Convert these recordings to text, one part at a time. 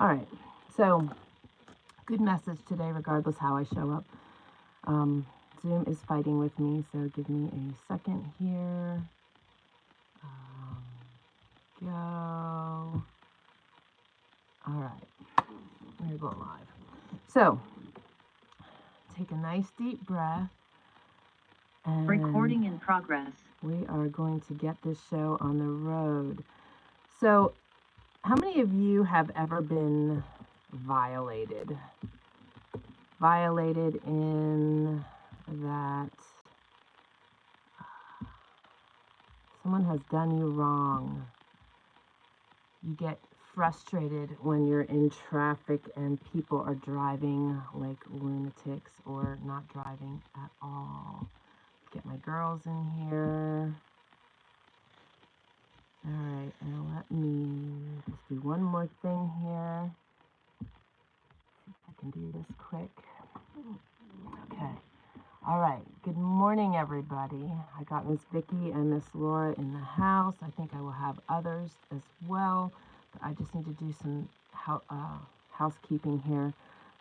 All right, so good message today, regardless how I show up. Zoom is fighting with me, so give me a second here. Go. All right, we're going live. So, take a nice deep breath. And recording in progress. We are going to get this show on the road. So, how many of you have ever been violated? Violated in that someone has done you wrong. You get frustrated when you're in traffic and people are driving like lunatics or not driving at all. Get my girls in here. All right, now let me just do one more thing here. See if I can do this quick. Okay. All right. Good morning, everybody. I got Miss Vicky and Miss Laura in the house. I think I will have others as well, but I just need to do some housekeeping here.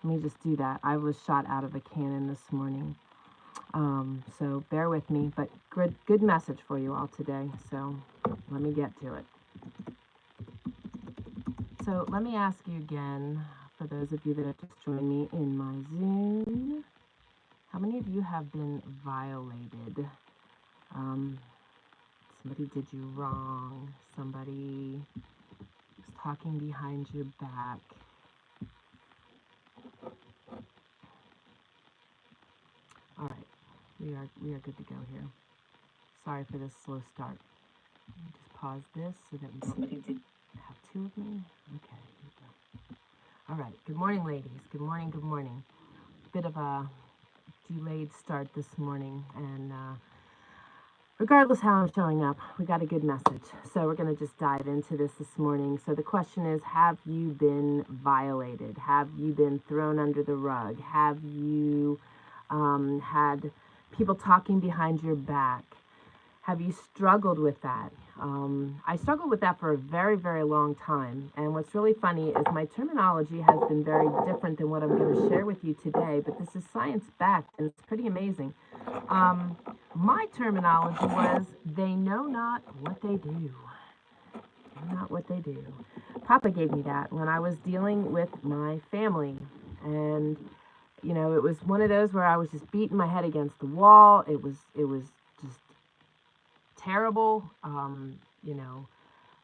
Let me just do that. I was shot out of a cannon this morning. So bear with me, but good message for you all today. So let me get to it. So let me ask you again, for those of you that have just joined me in my Zoom, how many of you have been violated? Somebody did you wrong. Somebody was talking behind your back. All right, we are good to go here. Sorry for this slow start. Let me just pause this so that we don't have two of me. Okay, here we go. All right, good morning, ladies. Good morning, good morning. Bit of a delayed start this morning, and regardless how I'm showing up, we got a good message. So we're going to just dive into this morning. So the question is, have you been violated? Have you been thrown under the rug? Have you had people talking behind your back? Have you struggled with that? I struggled with that for a very, very long time. And what's really funny is my terminology has been very different than what I'm going to share with you today, but this is science-backed, and it's pretty amazing. My terminology was, they know not what they do. Not what they do. Papa gave me that when I was dealing with my family. And, you know, it was one of those where I was just beating my head against the wall. It was just terrible, you know,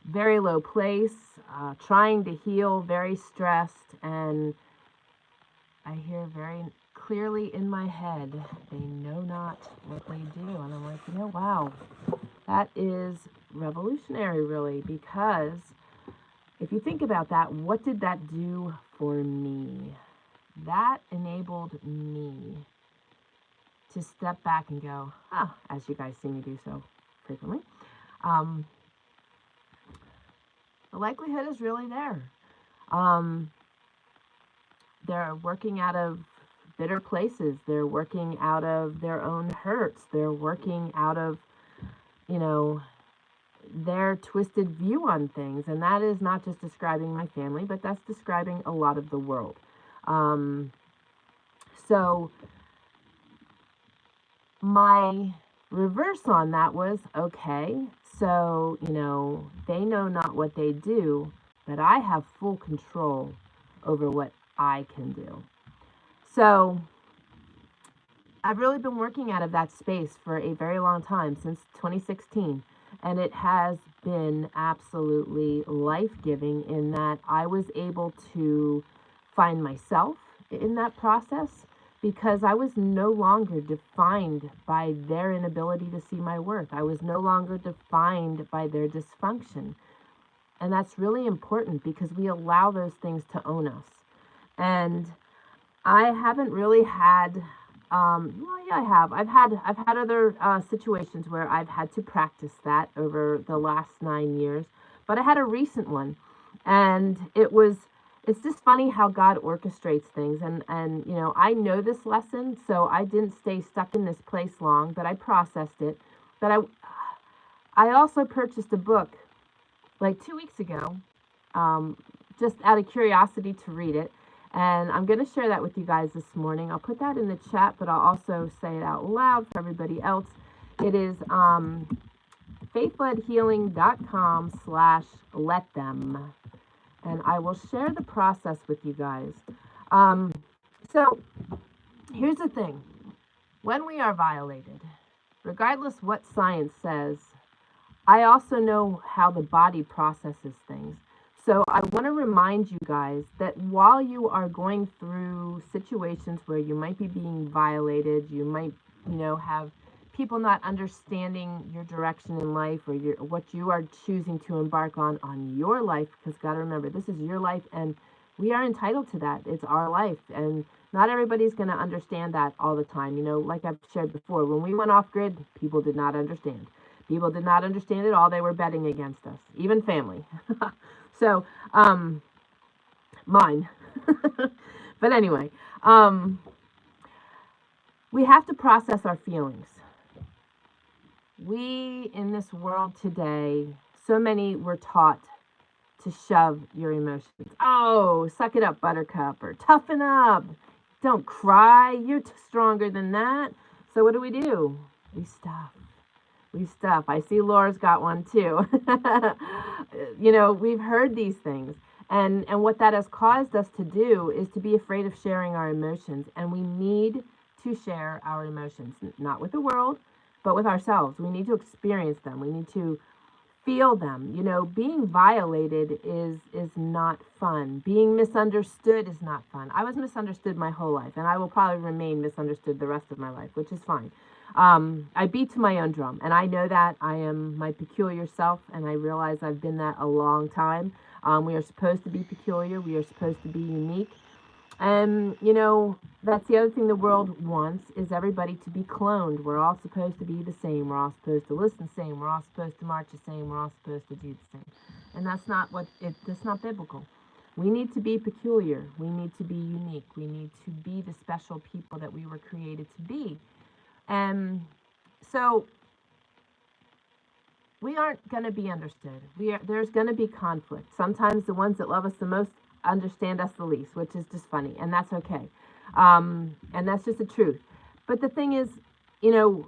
very low place, trying to heal, very stressed, and I hear very clearly in my head, they know not what they do. And I'm like, you know, wow, that is revolutionary, really, because if you think about that, what did that do for me? That enabled me to step back and go, as you guys see me do so frequently, the likelihood is really there. They're working out of bitter places. They're working out of their own hurts. They're working out of, you know, their twisted view on things. And that is not just describing my family, but that's describing a lot of the world. So my reverse on that was, okay, so, you know, they know not what they do, but I have full control over what I can do. So I've really been working out of that space for a very long time, since 2016, and it has been absolutely life-giving in that I was able to find myself in that process, because I was no longer defined by their inability to see my worth. I was no longer defined by their dysfunction. And that's really important, because we allow those things to own us. And I haven't really had, well, yeah, I have. I've had other situations where I've had to practice that over the last 9 years, but I had a recent one, and it's just funny how God orchestrates things. And you know, I know this lesson, so I didn't stay stuck in this place long, but I processed it. But I also purchased a book like 2 weeks ago just out of curiosity to read it. And I'm going to share that with you guys this morning. I'll put that in the chat, but I'll also say it out loud for everybody else. It is faithledhealing.com/letthem. And I will share the process with you guys. So here's the thing. When we are violated, regardless what science says, I also know how the body processes things. So I want to remind you guys that while you are going through situations where you might be being violated, you might, have people not understanding your direction in life or what you are choosing to embark on your life, because got to remember, this is your life and we are entitled to that. It's our life. And not everybody's going to understand that all the time. Like I've shared before, when we went off grid, people did not understand. People did not understand at all. They were betting against us, even family. So, mine. But anyway, we have to process our feelings. We, in this world today, so many were taught to shove your emotions. Oh, suck it up, buttercup, or toughen up. Don't cry. You're stronger than that. So what do? We stuff. I see Laura's got one too. We've heard these things. And what that has caused us to do is to be afraid of sharing our emotions. And we need to share our emotions, not with the world, but with ourselves. We need to experience them. We need to feel them. Being violated is not fun. Being misunderstood is not fun. I was misunderstood my whole life, and I will probably remain misunderstood the rest of my life, which is fine. I beat to my own drum, and I know that I am my peculiar self, and I realize I've been that a long time. We are supposed to be peculiar. We are supposed to be unique. And, that's the other thing the world wants, is everybody to be cloned. We're all supposed to be the same. We're all supposed to listen the same. We're all supposed to march the same. We're all supposed to do the same. And that's not biblical. We need to be peculiar. We need to be unique. We need to be the special people that we were created to be. And so we aren't going to be understood. There's going to be conflict. Sometimes the ones that love us the most understand us the least, which is just funny, and that's okay. And that's just the truth. But the thing is, in a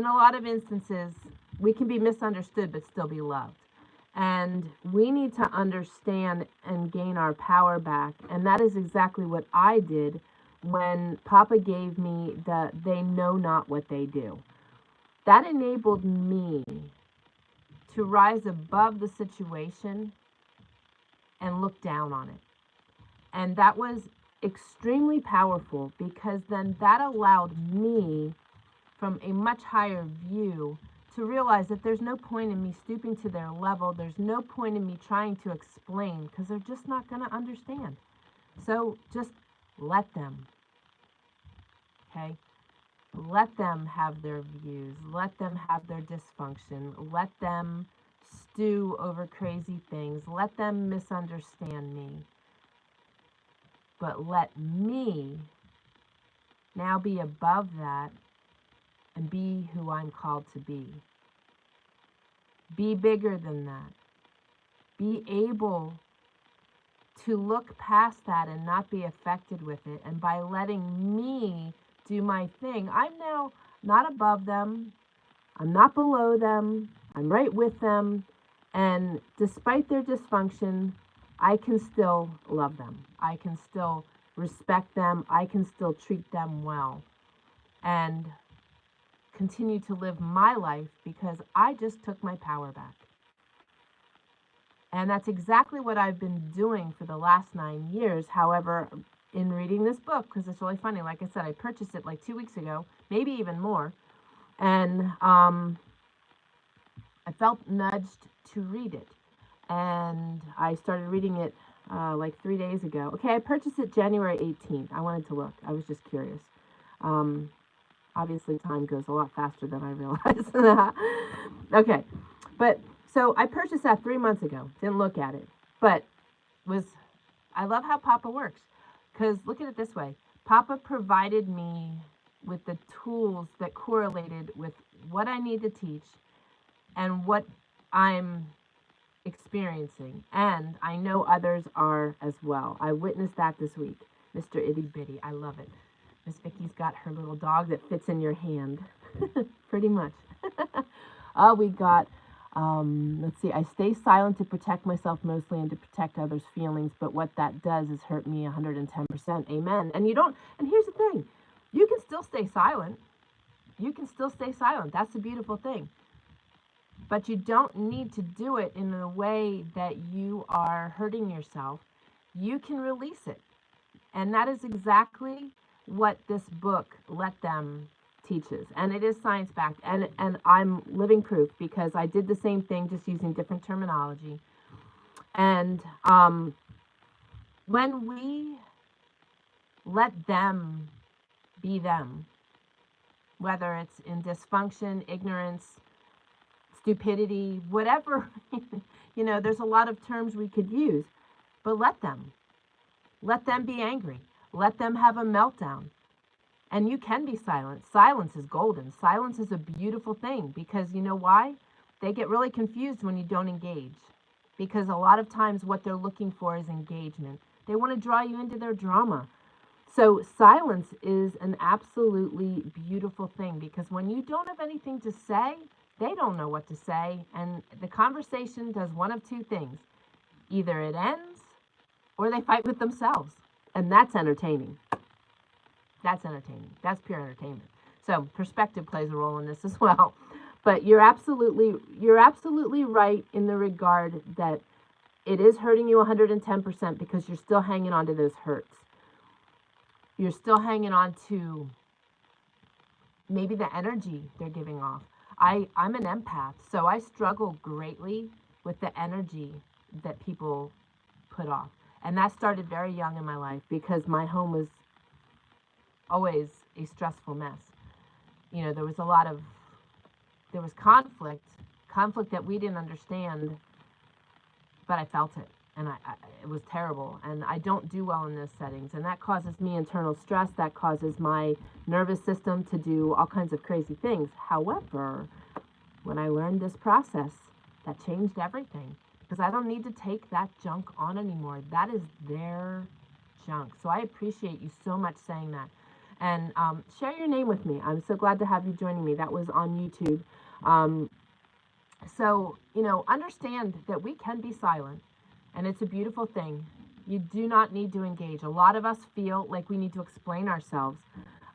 lot of instances, we can be misunderstood but still be loved. And we need to understand and gain our power back. And that is exactly what I did when Papa gave me the "they know not what they do." That enabled me to rise above the situation and look down on it. And that was extremely powerful, because then that allowed me, from a much higher view, to realize that there's no point in me stooping to their level. There's no point in me trying to explain, because they're just not going to understand. So just let them. Okay? Let them have their views. Let them have their dysfunction. Let them stew over crazy things. Let them misunderstand me. But let me now be above that and be who I'm called to be. Be bigger than that. Be able to look past that and not be affected with it. And by letting me do my thing, I'm now not above them. I'm not below them. I'm right with them. And despite their dysfunction, I can still love them. I can still respect them. I can still treat them well. And continue to live my life, because I just took my power back. And that's exactly what I've been doing for the last 9 years. However, in reading this book, because it's really funny, like I said, I purchased it like 2 weeks ago, maybe even more. And I felt nudged to read it. And I started reading it like 3 days ago. Okay, I purchased it January 18th. I wanted to look. I was just curious. Obviously, time goes a lot faster than I realized. Okay, but so I purchased that 3 months ago. Didn't look at it, but I love how Papa works, because look at it this way. Papa provided me with the tools that correlated with what I need to teach and what I'm experiencing, and I know others are as well. I witnessed that this week. Mr. Itty Bitty, I love it. Miss Vicky's got her little dog that fits in your hand, pretty much. Oh, we got, let's see, I stay silent to protect myself mostly and to protect others' feelings, but what that does is hurt me 110%. Amen. And you don't, and here's the thing, you can still stay silent. You can still stay silent. That's the beautiful thing. But you don't need to do it in a way that you are hurting yourself. You can release it. And that is exactly what this book, Let Them, teaches. And it is science-backed. And I'm living proof because I did the same thing, just using different terminology. And when we let them be them, whether it's in dysfunction, ignorance, stupidity, whatever, there's a lot of terms we could use, but let them be angry. Let them have a meltdown. And you can be silent. Silence is golden. Silence is a beautiful thing because you know why? They get really confused when you don't engage, because a lot of times what they're looking for is engagement. They want to draw you into their drama. So silence is an absolutely beautiful thing because when you don't have anything to say, they don't know what to say, and the conversation does one of two things. Either it ends or they fight with themselves, and that's entertaining. That's entertaining. That's pure entertainment. So perspective plays a role in this as well. But you're absolutely right in the regard that it is hurting you 110% because you're still hanging on to those hurts. You're still hanging on to maybe the energy they're giving off. I'm an empath, so I struggle greatly with the energy that people put off. And that started very young in my life because my home was always a stressful mess. There was conflict that we didn't understand, but I felt it. And it was terrible. And I don't do well in those settings. And that causes me internal stress. That causes my nervous system to do all kinds of crazy things. However, when I learned this process, that changed everything. Because I don't need to take that junk on anymore. That is their junk. So I appreciate you so much saying that. And share your name with me. I'm so glad to have you joining me. That was on YouTube. So, understand that we can be silent. And it's a beautiful thing. You do not need to engage. A lot of us feel like we need to explain ourselves.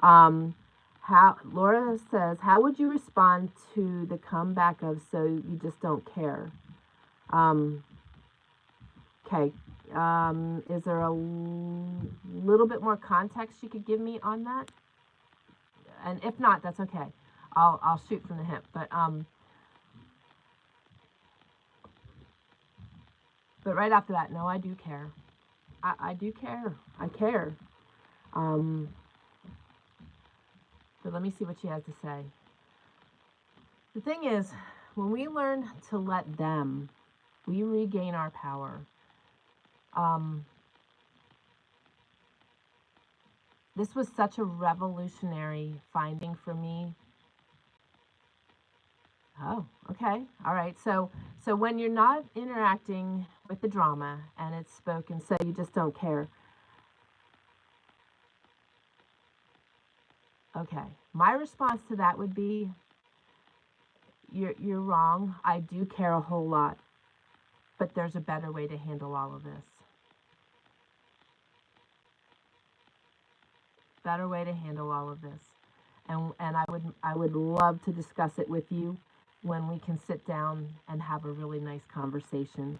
Laura says, how would you respond to the comeback of "so you just don't care"? Okay. Is there a little bit more context you could give me on that? And if not, that's okay. I'll shoot from the hip. But right after that, no, I do care. I do care. I care. But let me see what she has to say. The thing is, when we learn to let them, we regain our power. This was such a revolutionary finding for me. Oh, okay. All right. So when you're not interacting with the drama and it's spoken, so you just don't care. Okay. My response to that would be, you're wrong. I do care a whole lot, but there's a better way to handle all of this. Better way to handle all of this. And I would love to discuss it with you when we can sit down and have a really nice conversation.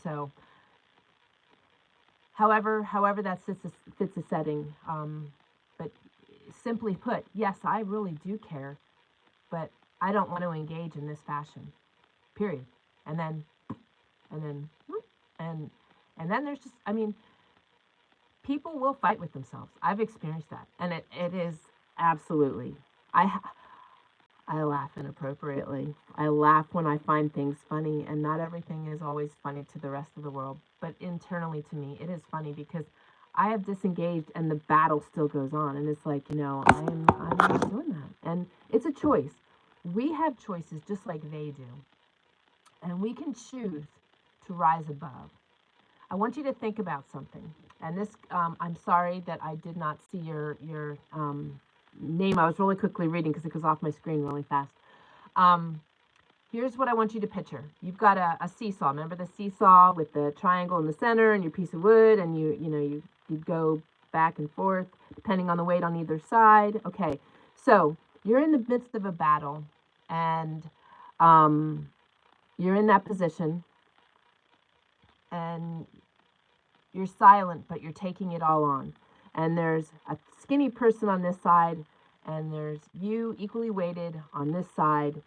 So however that fits a setting. But simply put, yes, I really do care, but I don't want to engage in this fashion. Period. And then there's just, people will fight with themselves. I've experienced that, and it is absolutely. I laugh inappropriately. I laugh when I find things funny, and not everything is always funny to the rest of the world. But internally to me, it is funny because I have disengaged, and the battle still goes on. And it's like, I'm not doing that. And it's a choice. We have choices just like they do, and we can choose to rise above. I want you to think about something. And this, I'm sorry that I did not see your name. I was really quickly reading because it goes off my screen really fast. Um, Here's what I want you to picture. You've got a seesaw. Remember the seesaw with the triangle in the center and your piece of wood, and you go back and forth depending on the weight on either side. Okay, so you're in the midst of a battle, and you're in that position, and you're silent, but you're taking it all on. And there's a skinny person on this side, and there's you equally weighted on this side,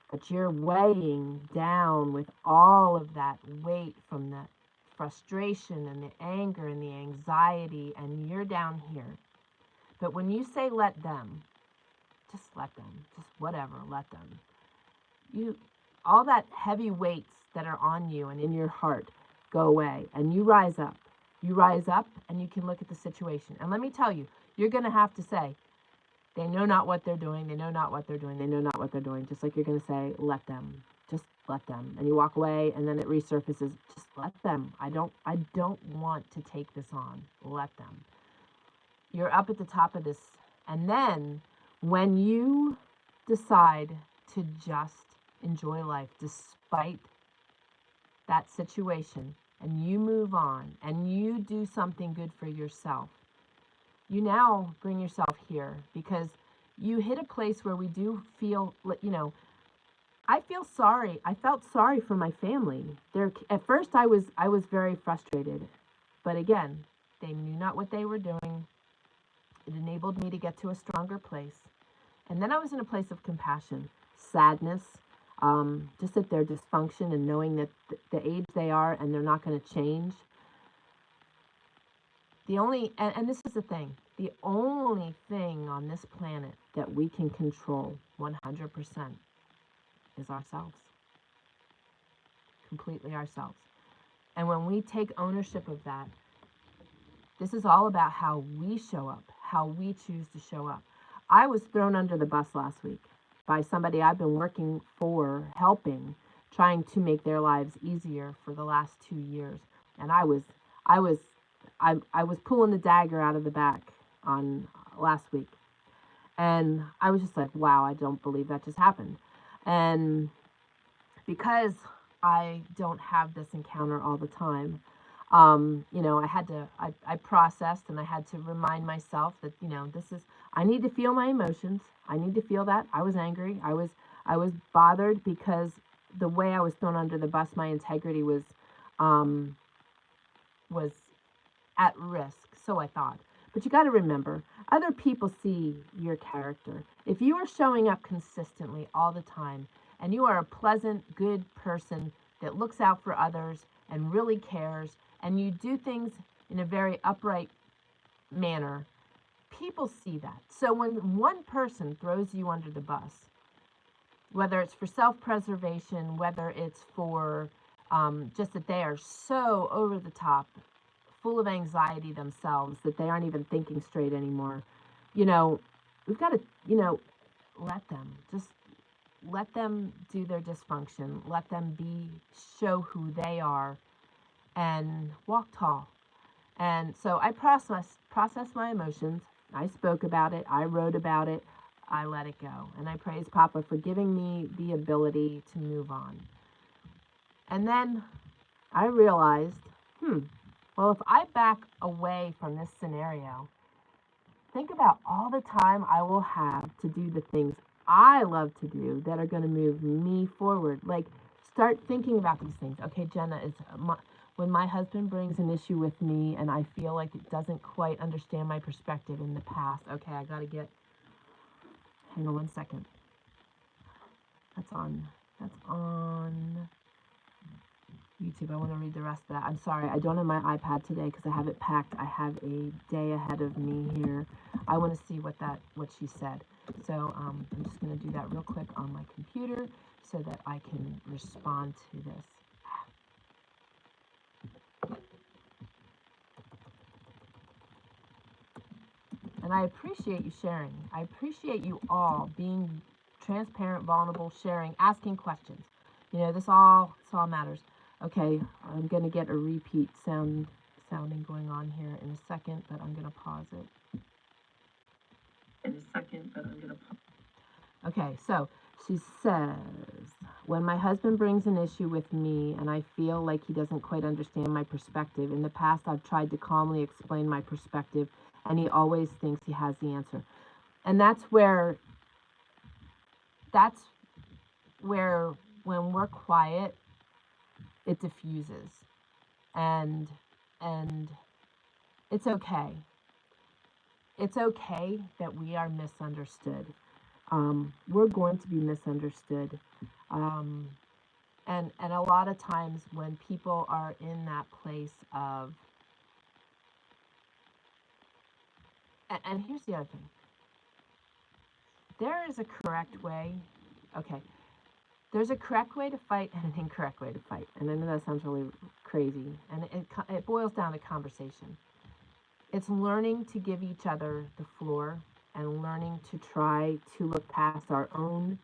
but you're weighing down with all of that weight from the frustration and the anger and the anxiety, and you're down here. But when you say let them, just let them, just whatever, let them. All that heavy weights that are on you and in your heart go away, and you rise up. You rise up, and you can look at the situation. And let me tell you, you're going to have to say, they know not what they're doing. They know not what they're doing. They know not what they're doing. Just like you're going to say, let them. Just let them. And you walk away, and then it resurfaces. Just let them. I don't want to take this on. Let them. You're up at the top of this. And then when you decide to just enjoy life despite that situation, and you move on, and you do something good for yourself, you now bring yourself here, because you hit a place where we do feel, I felt sorry for my family. At first I was very frustrated, but again, they knew not what they were doing. It enabled me to get to a stronger place. And then I was in a place of compassion, sadness, just at their dysfunction, and knowing that the age they are and they're not going to change. And this is the thing, the only thing on this planet that we can control 100% is ourselves. Completely ourselves. And when we take ownership of that, this is all about how we show up, how we choose to show up. I was thrown under the bus last week by somebody I've been working for, helping, trying to make their lives easier for the last 2 years. And I was pulling the dagger out of the back on last week. And I was just like, wow, I don't believe that just happened. And because I don't have this encounter all the time, I processed, and I had to remind myself that, I need to feel my emotions. I need to feel that. I was angry. I was bothered because the way I was thrown under the bus, my integrity was at risk. So I thought. But you got to remember, other people see your character. If you are showing up consistently all the time, and you are a pleasant, good person that looks out for others and really cares, and you do things in a very upright manner, people see that. So when one person throws you under the bus, whether it's for self-preservation, whether it's for just that they are so over the top, full of anxiety themselves, that they aren't even thinking straight anymore, we've got to, let them. Just let them do their dysfunction. Let them show who they are, and walk tall. And so I processed my emotions. I spoke about it. I wrote about it. I let it go. And I praise Papa for giving me the ability to move on. And then I realized, well, if I back away from this scenario, think about all the time I will have to do the things I love to do that are going to move me forward. Like, start thinking about these things. Okay, Jenna, when my husband brings an issue with me and I feel like it doesn't quite understand my perspective in the past, okay, hang on 1 second. That's on YouTube. I want to read the rest of that. I'm sorry, I don't have my iPad today because I have it packed. I have a day ahead of me here. I want to see what she said. So I'm just going to do that real quick on my computer so that I can respond to this. And I appreciate you sharing. I appreciate you all being transparent, vulnerable, sharing, asking questions. You know, this all matters. Okay, I'm going to get a repeat sounding going on here in a second, but I'm going to pause it. Okay, so she says, when my husband brings an issue with me and I feel like he doesn't quite understand my perspective, in the past I've tried to calmly explain my perspective and he always thinks he has the answer. And that's where when we're quiet, it diffuses. And it's okay. It's okay that we are misunderstood. We're going to be misunderstood. And a lot of times when people are in that place of, and here's the other thing. There is a correct way. Okay. There's a correct way to fight and an incorrect way to fight. And I know that sounds really crazy. And it boils down to conversation. It's learning to give each other the floor and learning to try to look past our own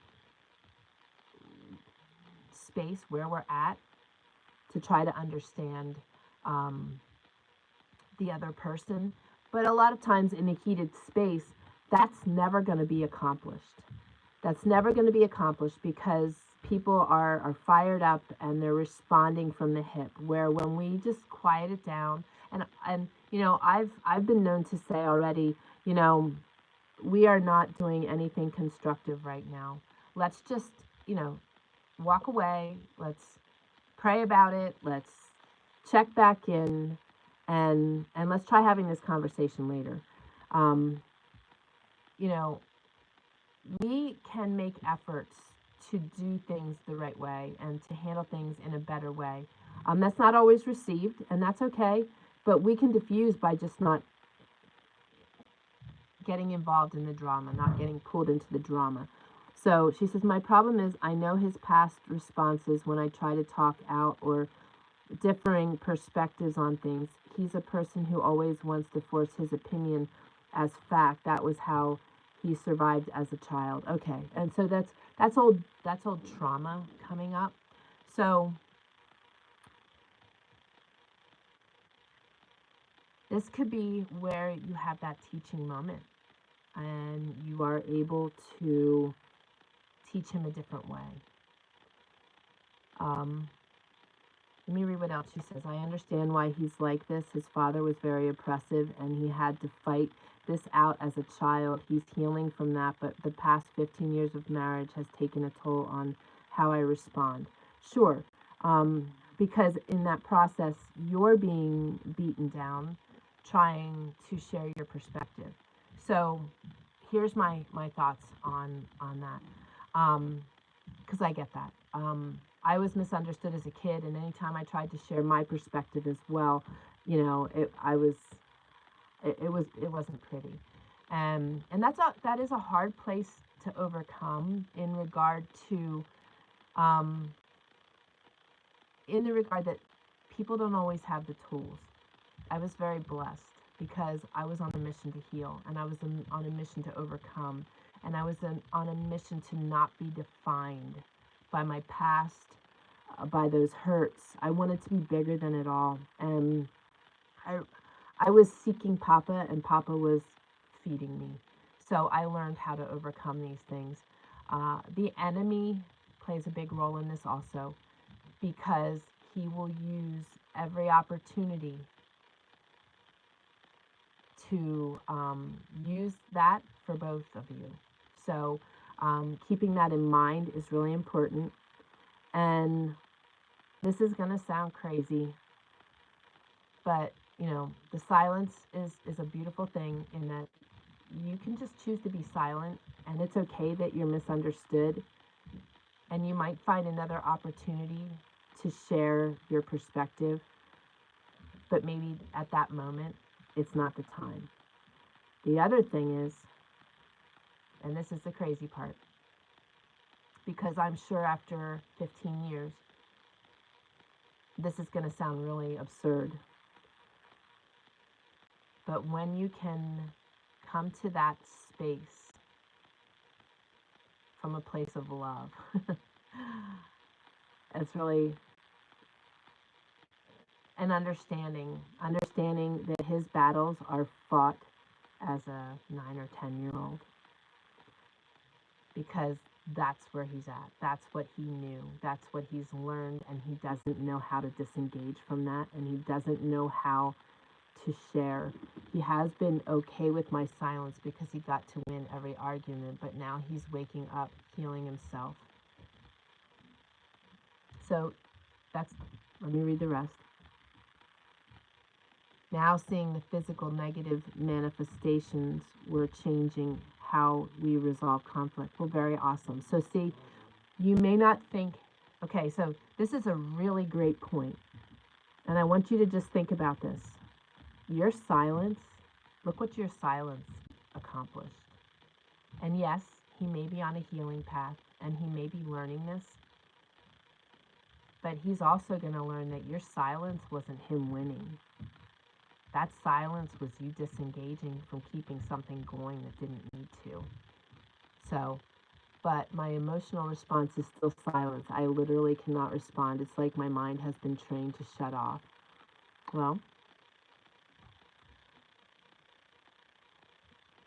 space where we're at to try to understand the other person. But a lot of times in a heated space, that's never going to be accomplished. That's never going to be accomplished because people are fired up and they're responding from the hip, where when we just quiet it down, and you know, I've been known to say already, you know, we are not doing anything constructive right now. Let's just, you know, walk away. Let's pray about it. Let's check back in, and let's try having this conversation later. You know, we can make efforts to do things the right way and to handle things in a better way. That's not always received, and that's okay, but we can diffuse by just not getting involved in the drama, not getting pulled into the drama. So she says, my problem is I know his past responses when I try to talk out or differing perspectives on things. He's a person who always wants to force his opinion as fact. That was how he survived as a child. Okay, and so that's old trauma coming up. So this could be where you have that teaching moment and you are able to teach him a different way. Let me read what else she says. I understand why he's like this. His father was very oppressive and he had to fight this out as a child. He's healing from that, but the past 15 years of marriage has taken a toll on how I respond. Sure, because in that process, you're being beaten down, trying to share your perspective. So here's my thoughts on that, because I get that. I was misunderstood as a kid, and anytime I tried to share my perspective as well, you know, it wasn't pretty, and that is a hard place to overcome in regard to, in the regard that people don't always have the tools. I was very blessed because I was on a mission to heal, and I was on a mission to overcome, and I was on a mission to not be defined by my past, by those hurts. I wanted to be bigger than it all, and I was seeking Papa, and Papa was feeding me. So I learned how to overcome these things. The enemy plays a big role in this also, because he will use every opportunity to use that for both of you. So keeping that in mind is really important. And this is going to sound crazy, but you know, the silence is a beautiful thing in that you can just choose to be silent, and it's okay that you're misunderstood, and you might find another opportunity to share your perspective, but maybe at that moment it's not the time. The other thing is, and this is the crazy part, because I'm sure after 15 years, this is going to sound really absurd, but when you can come to that space from a place of love. It's really an understanding that his battles are fought as a 9 or 10-year-old, because that's where he's at. That's what he knew. That's what he's learned, and he doesn't know how to disengage from that, and he doesn't know how to share. He has been okay with my silence because he got to win every argument, but now he's waking up, healing himself. So let me read the rest. Now seeing the physical negative manifestations, we're changing how we resolve conflict. Well, very awesome. So see, you may not think, okay, so this is a really great point. And I want you to just think about this. Your silence, look what your silence accomplished. And yes, he may be on a healing path and he may be learning this, but he's also going to learn that your silence wasn't him winning. That silence was you disengaging from keeping something going that didn't need to. So, but my emotional response is still silence. I literally cannot respond. It's like my mind has been trained to shut off. Well,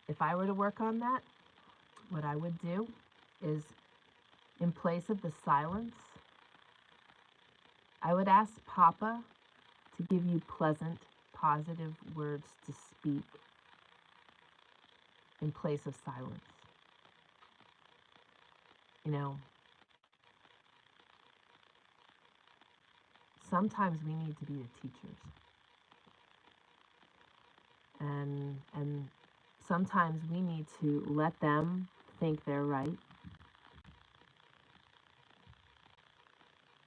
if I were to work on that, what I would do is, in place of the silence, I would ask Papa to give you pleasant, positive words to speak in place of silence. You know, sometimes we need to be the teachers. And sometimes we need to let them think they're right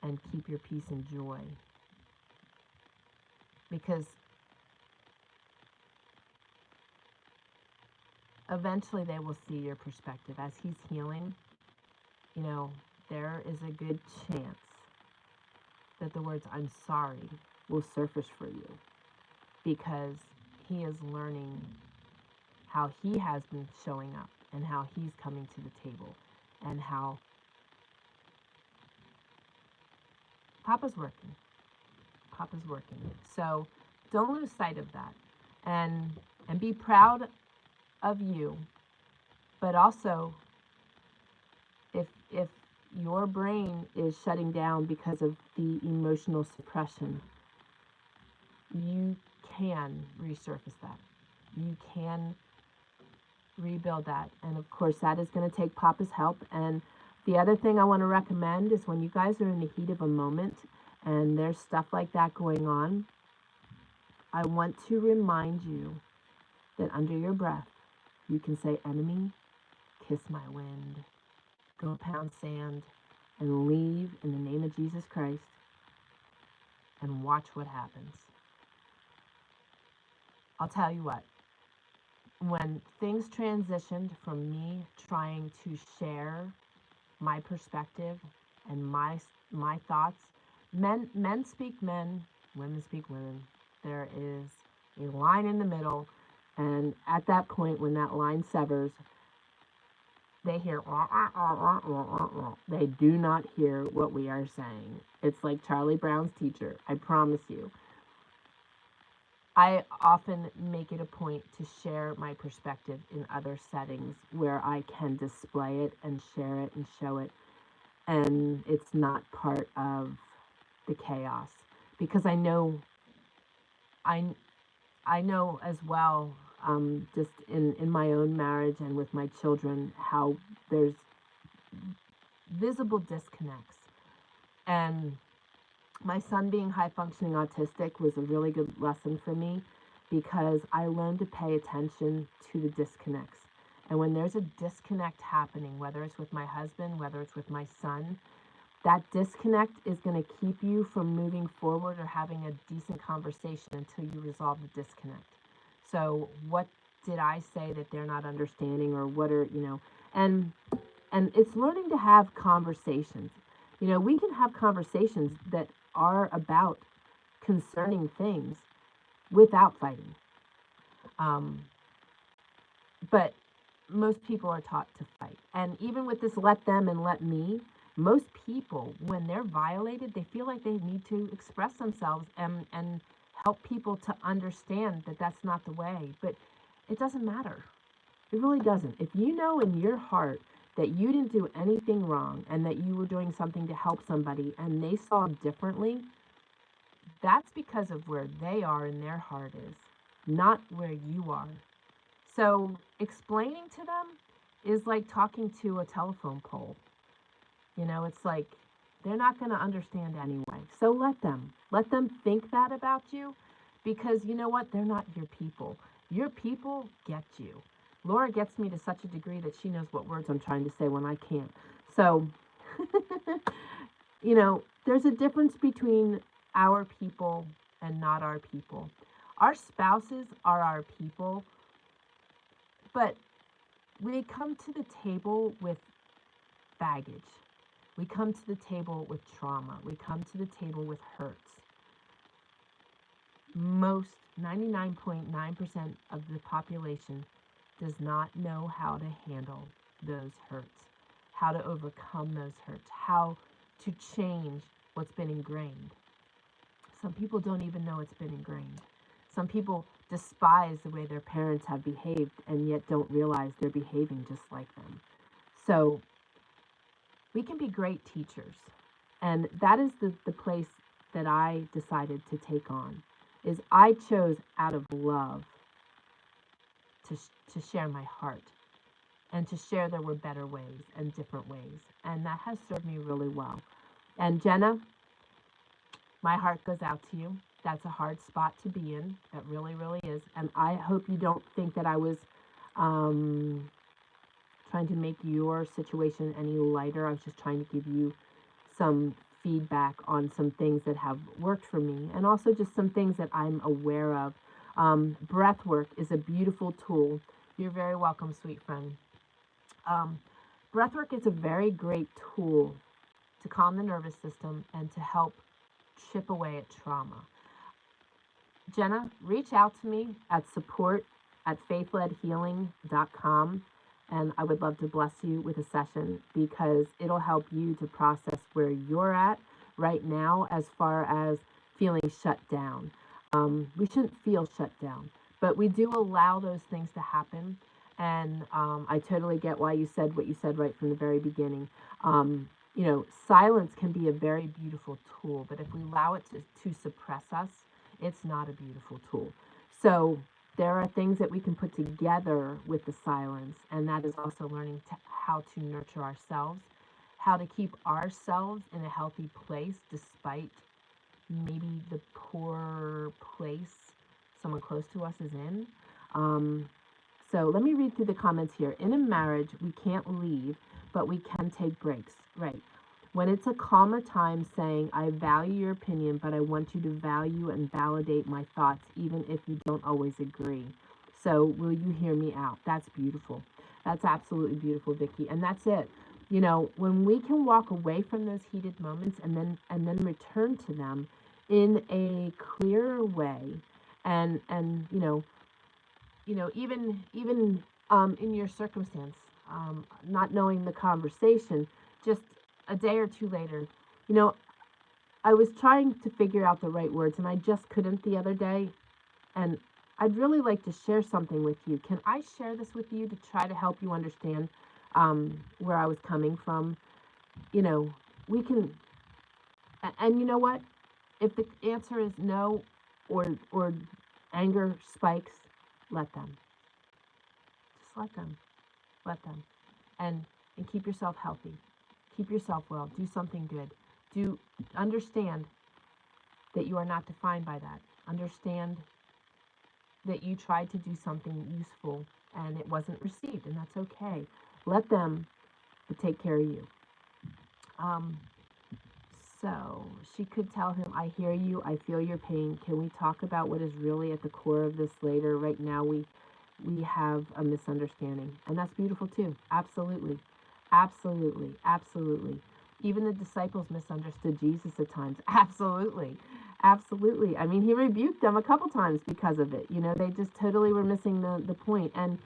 and keep your peace and joy. Because eventually they will see your perspective. As he's healing, you know, there is a good chance that the words "I'm sorry" will surface for you, because he is learning how he has been showing up and how he's coming to the table and how Papa's working. Papa's working. So don't lose sight of that, and be proud of you. But also, if your brain is shutting down because of the emotional suppression, you can resurface that. You can rebuild that. And of course, that is going to take Papa's help. And the other thing I want to recommend is, when you guys are in the heat of a moment and there's stuff like that going on, I want to remind you that under your breath, you can say, "Enemy, kiss my wind. Go pound sand and leave in the name of Jesus Christ, and watch what happens." I'll tell you what, when things transitioned from me trying to share my perspective and my thoughts, men speak men, women speak women. There is a line in the middle, and at that point, when that line severs, they hear, they do not hear what we are saying. It's like Charlie Brown's teacher, I promise you. I often make it a point to share my perspective in other settings where I can display it and share it and show it, and it's not part of the chaos, because I know as well, just in my own marriage and with my children, how there's visible disconnects. And my son being high-functioning autistic was a really good lesson for me, because I learned to pay attention to the disconnects. And when there's a disconnect happening, whether it's with my husband, whether it's with my son, that disconnect is going to keep you from moving forward or having a decent conversation until you resolve the disconnect. So what did I say that they're not understanding, or what are, and it's learning to have conversations. We can have conversations that are about concerning things without fighting. But most people are taught to fight. And even with this let them and let me, most people, when they're violated, they feel like they need to express themselves and help people to understand that that's not the way. But it doesn't matter. It really doesn't. If you know in your heart that you didn't do anything wrong and that you were doing something to help somebody and they saw differently, that's because of where they are in their heart is, not where you are. So explaining to them is like talking to a telephone pole. You know, it's like they're not going to understand anyway. So let them think that about you, because you know what? They're not your people. Your people get you. Laura gets me to such a degree that she knows what words I'm trying to say when I can't. So, you know, there's a difference between our people and not our people. Our spouses are our people, but we come to the table with baggage. We come to the table with trauma. We come to the table with hurts. Most, 99.9% of the population does not know how to handle those hurts, how to overcome those hurts, how to change what's been ingrained. Some people don't even know it's been ingrained. Some people despise the way their parents have behaved and yet don't realize they're behaving just like them. So we can be great teachers. And that is the place that I decided to take on, is I chose out of love to share my heart and to share there were better ways and different ways. And that has served me really well. And Jenna, my heart goes out to you. That's a hard spot to be in. That really, really is. And I hope you don't think that I was trying to make your situation any lighter. I was just trying to give you some feedback on some things that have worked for me, and also just some things that I'm aware of. Breathwork is a beautiful tool. You're very welcome, sweet friend. Breathwork is a very great tool to calm the nervous system and to help chip away at trauma. Jenna, reach out to me at support@faithledhealing.com, and I would love to bless you with a session, because it'll help you to process where you're at right now as far as feeling shut down. We shouldn't feel shut down, but we do allow those things to happen. And I totally get why you said what you said right from the very beginning. You know, silence can be a very beautiful tool, but if we allow it to suppress us, it's not a beautiful tool. So there are things that we can put together with the silence, and that is also learning how to nurture ourselves, how to keep ourselves in a healthy place despite maybe the poor place someone close to us is in. So let me read through the comments here. In a marriage, we can't leave, but we can take breaks. Right. When it's a calmer time, saying, I value your opinion, but I want you to value and validate my thoughts, even if you don't always agree. So will you hear me out? That's beautiful. That's absolutely beautiful, Vicki. And that's it. You know, when we can walk away from those heated moments and then return to them in a clearer way, and even in your circumstance, not knowing the conversation, just a day or two later, I was trying to figure out the right words, and I just couldn't the other day. And I'd really like to share something with you. Can I share this with you to try to help you understand where I was coming from? We can, and you know what? If the answer is no, or anger spikes, let them. Just let them. Let them. And keep yourself healthy. Keep yourself well. Do something good. Do understand that you are not defined by that. Understand that you tried to do something useful and it wasn't received, and that's okay. Let them take care of you. So she could tell him, I hear you, I feel your pain. Can we talk about what is really at the core of this later? Right now we have a misunderstanding. And that's beautiful too. Absolutely. Absolutely. Absolutely. Even the disciples misunderstood Jesus at times. Absolutely. Absolutely. I mean, he rebuked them a couple times because of it. They just totally were missing the point. And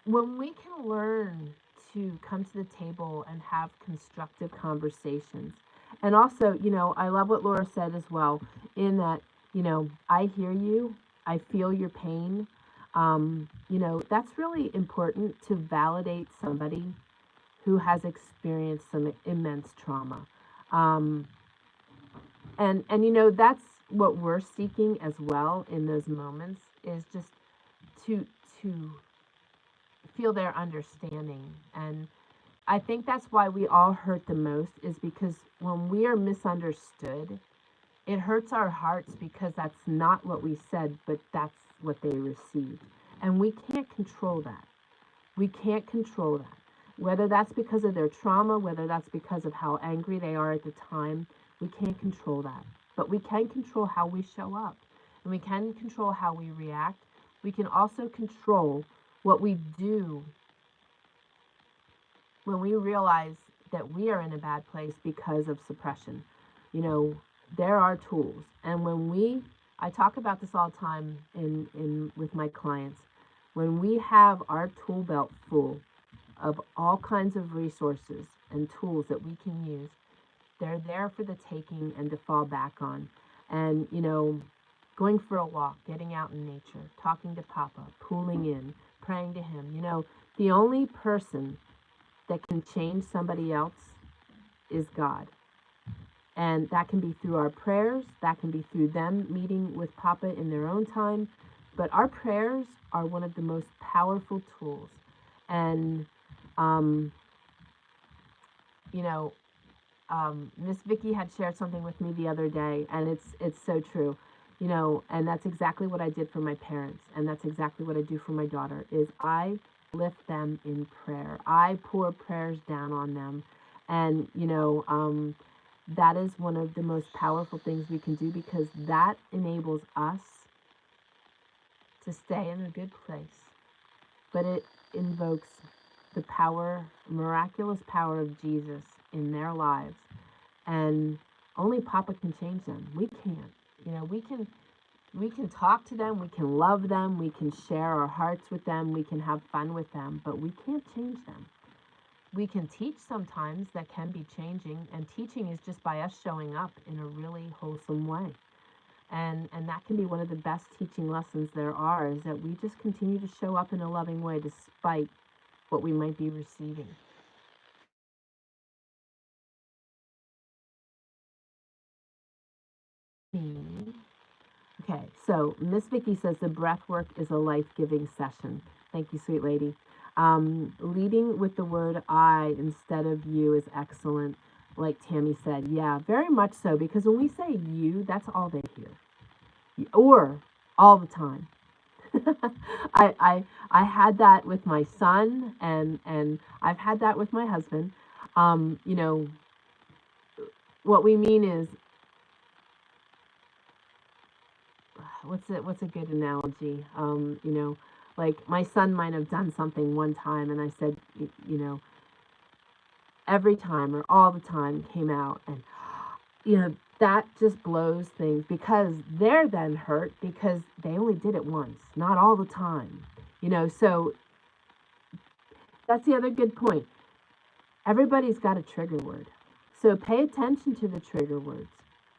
when we can learn to come to the table and have constructive conversations, and also, I love what Laura said as well, in that, I hear you, I feel your pain. That's really important to validate somebody who has experienced some immense trauma. Um, and that's what we're seeking as well in those moments, is just to to feel their understanding. And I think that's why we all hurt the most, is because when we are misunderstood, it hurts our hearts, because that's not what we said, but that's what they received. And we can't control that. We can't control that. Whether that's because of their trauma, whether that's because of how angry they are at the time, we can't control that. But we can control how we show up, and we can control how we react. We can also control what we do when we realize that we are in a bad place because of suppression. There are tools. And I talk about this all the time in with my clients, when we have our tool belt full of all kinds of resources and tools that we can use, they're there for the taking and to fall back on. And, going for a walk, getting out in nature, talking to Papa, pulling in, praying to him. The only person that can change somebody else is God. And that can be through our prayers, that can be through them meeting with Papa in their own time. But our prayers are one of the most powerful tools. And, Miss Vicky had shared something with me the other day, and it's so true. And that's exactly what I did for my parents, and that's exactly what I do for my daughter, is I lift them in prayer. I pour prayers down on them. And, that is one of the most powerful things we can do, because that enables us to stay in a good place. But it invokes the power, miraculous power of Jesus in their lives. And only Papa can change them. We can't. We can talk to them, we can love them, we can share our hearts with them, we can have fun with them, but we can't change them. We can teach sometimes, that can be changing, and teaching is just by us showing up in a really wholesome way. And that can be one of the best teaching lessons there are, is that we just continue to show up in a loving way despite what we might be receiving. Okay, so Miss Vicky says the breath work is a life-giving session. Thank you, sweet lady. Leading with the word I instead of you is excellent, like Tammy said. Yeah, very much so, because when we say you, that's all they hear. Or all the time. I had that with my son, and I've had that with my husband. What we mean is, what's a good analogy? Like my son might have done something one time, and I said, every time or all the time came out, and that just blows things, because they're then hurt because they only did it once, not all the time. So that's the other good point. Everybody's got a trigger word. So pay attention to the trigger words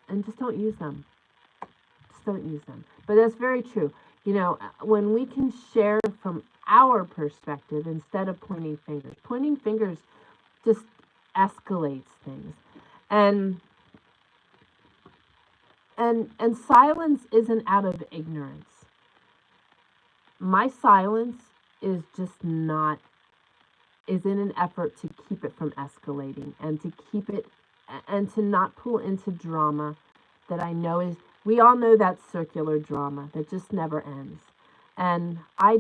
and just don't use them. Don't use them. But that's very true. When we can share from our perspective instead of pointing fingers just escalates things. And silence isn't out of ignorance. My silence is just not, is in an effort to keep it from escalating, and to keep it, and to not pull into drama that I know is, we all know that circular drama that just never ends. And I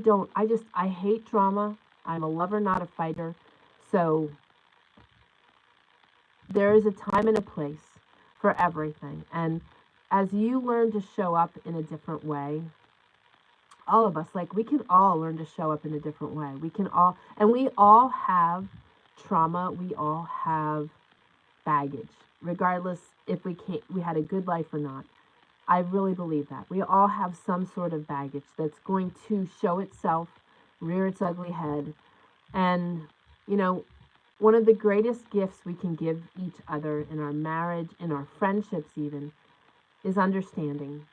hate drama. I'm a lover, not a fighter. So there is a time and a place for everything. And as you learn to show up in a different way, all of us, like, we can all learn to show up in a different way. We all have trauma. We all have baggage, regardless if we had a good life or not. I really believe that. We all have some sort of baggage that's going to show itself rear its ugly head. And, you know, one of the greatest gifts we can give each other in our marriage, in our friendships even, is understanding.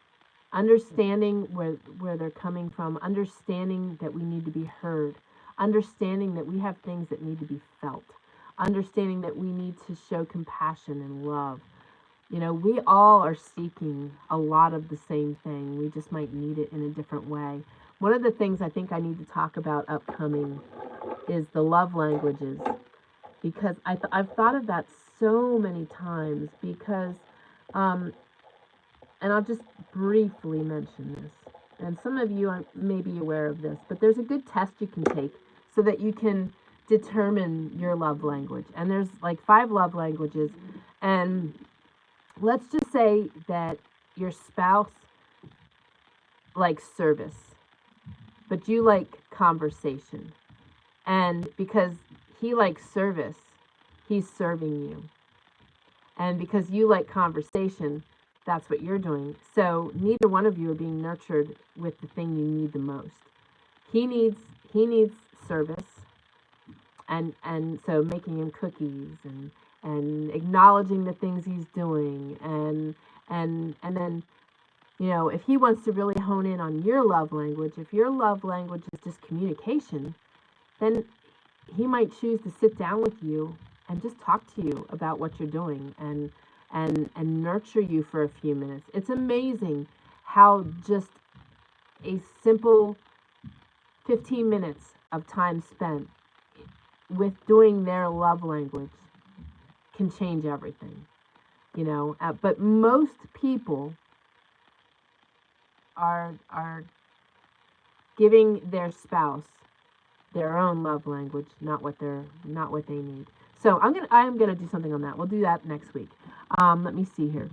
Understanding where they're coming from, understanding that we need to be heard, understanding that we have things that need to be felt, understanding that we need to show compassion and love. You know, we all are seeking a lot of the same thing. We just might need it in a different way. One of the things I think I need to talk about upcoming is the love languages, because I've thought of that so many times, because um, and I'll just briefly mention this. And some of you may be aware of this, but there's a good test you can take so that you can determine your love language. And there's like 5 love languages. And let's just say that your spouse likes service, but you like conversation. And because he likes service, he's serving you. And because you like conversation, that's what you're doing. So neither one of you are being nurtured with the thing you need the most. He needs service, and so making him cookies and acknowledging the things he's doing, and then, you know, if he wants to really hone in on your love language, if your love language is just communication, then he might choose to sit down with you and just talk to you about what you're doing, and nurture you for a few minutes. It's amazing how just a simple 15 minutes of time spent with doing their love language can change everything, you know. But most people are giving their spouse their own love language, not what they need. So I am gonna do something on that. We'll do that next week. Let me see here.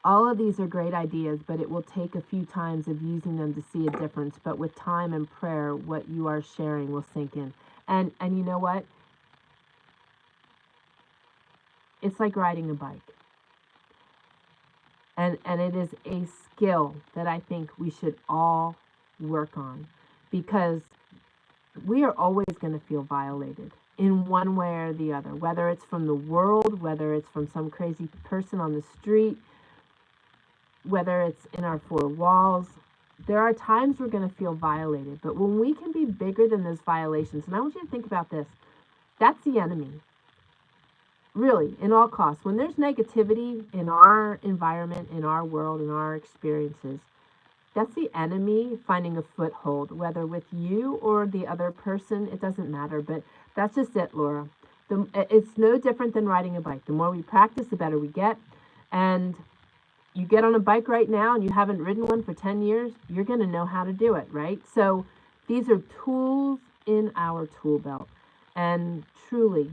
All of these are great ideas, but it will take a few times of using them to see a difference. But with time and prayer, what you are sharing will sink in. And you know what? It's like riding a bike. And it is a skill that I think we should all work on, because we are always going to feel violated in one way or the other, whether it's from the world, whether it's from some crazy person on the street, whether it's in our 4 walls. There are times we're going to feel violated, but when we can be bigger than those violations, and I want you to think about this, that's the enemy. Really, in all costs. When there's negativity in our environment, in our world, in our experiences, that's the enemy finding a foothold, whether with you or the other person. It doesn't matter, but that's just it, Laura. It's no different than riding a bike. The more we practice, the better we get. And you get on a bike right now and you haven't ridden one for 10 years, you're going to know how to do it, right? So these are tools in our tool belt. And truly,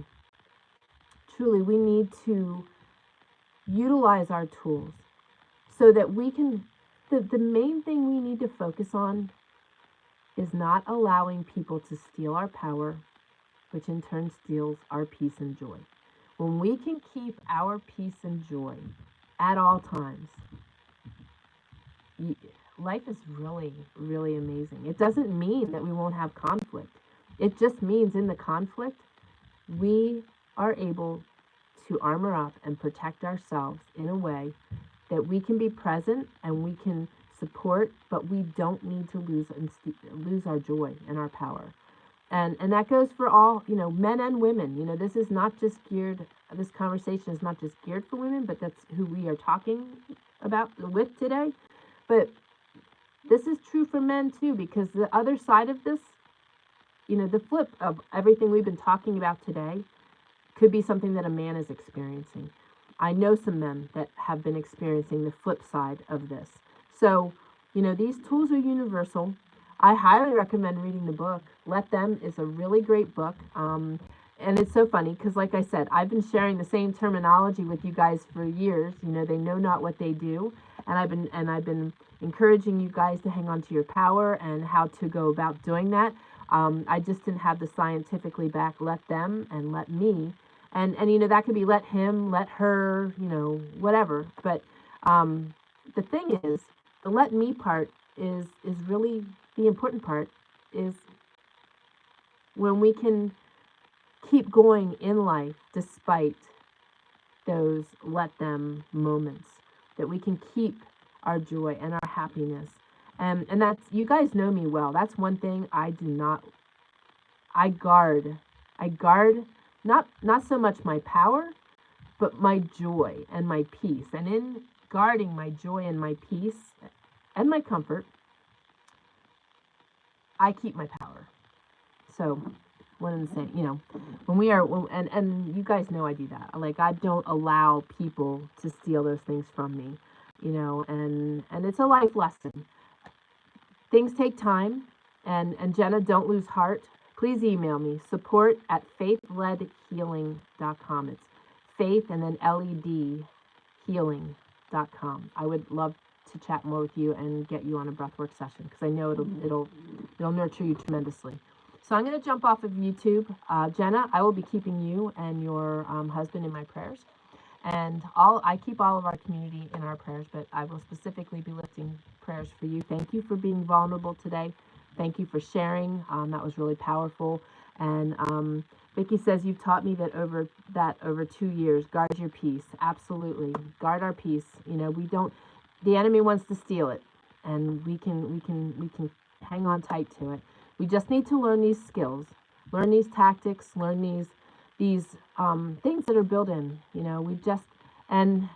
we need to utilize our tools so that we can. The main thing we need to focus on is not allowing people to steal our power, which in turn steals our peace and joy. When we can keep our peace and joy at all times, life is really, really amazing. It doesn't mean that we won't have conflict. It just means in the conflict, we are able to armor up and protect ourselves in a way that we can be present and we can support, but we don't need to lose our joy and our power. And that goes for all, you know, men and women. You know, this conversation is not just geared for women, but that's who we are talking about with today. But this is true for men too, because the other side of this, you know, the flip of everything we've been talking about today could be something that a man is experiencing. I know some men that have been experiencing the flip side of this. So, you know, these tools are universal. I highly recommend reading the book. Let Them is a really great book. And it's so funny because, like I said, I've been sharing the same terminology with you guys for years. You know, they know not what they do. And I've been encouraging you guys to hang on to your power and how to go about doing that. I just didn't have the scientifically back let them and let me. And you know, that could be let him, let her, you know, whatever. But the thing is, the let me part is really the important part, is when we can keep going in life despite those let them moments, that we can keep our joy and our happiness. And that's, you guys know me well. That's one thing I do not, I guard not so much my power, but my joy and my peace. And in guarding my joy and my peace and my comfort, I keep my power. So one and the same, you know, when we are, and you guys know I do that. Like, I don't allow people to steal those things from me, you know, and it's a life lesson. Things take time, and Jenna, don't lose heart. Please email me, support@faithledhealing.com. It's faith and then LED healing.com. I would love to chat more with you and get you on a breathwork session, because I know it'll nurture you tremendously. So I'm going to jump off of YouTube. Jenna, I will be keeping you and your husband in my prayers. And I keep all of our community in our prayers, but I will specifically be lifting prayers for you. Thank you for being vulnerable today. Thank you for sharing. That was really powerful. And Vicki says, you've taught me that over 2 years, guard your peace. Absolutely. Guard our peace. You know, the enemy wants to steal it, and we can hang on tight to it. We just need to learn these skills, learn these tactics, learn these things that are built in. You know, we just and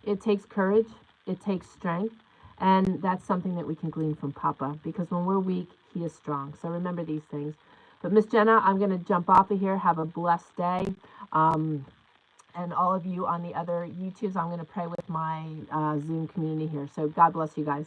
it takes courage, it takes strength, and that's something that we can glean from Papa, because when we're weak, he is strong. So remember these things. But Miss Jenna, I'm going to jump off of here. Have a blessed day. And all of you on the other YouTubes, I'm going to pray with my Zoom community here. So God bless you guys.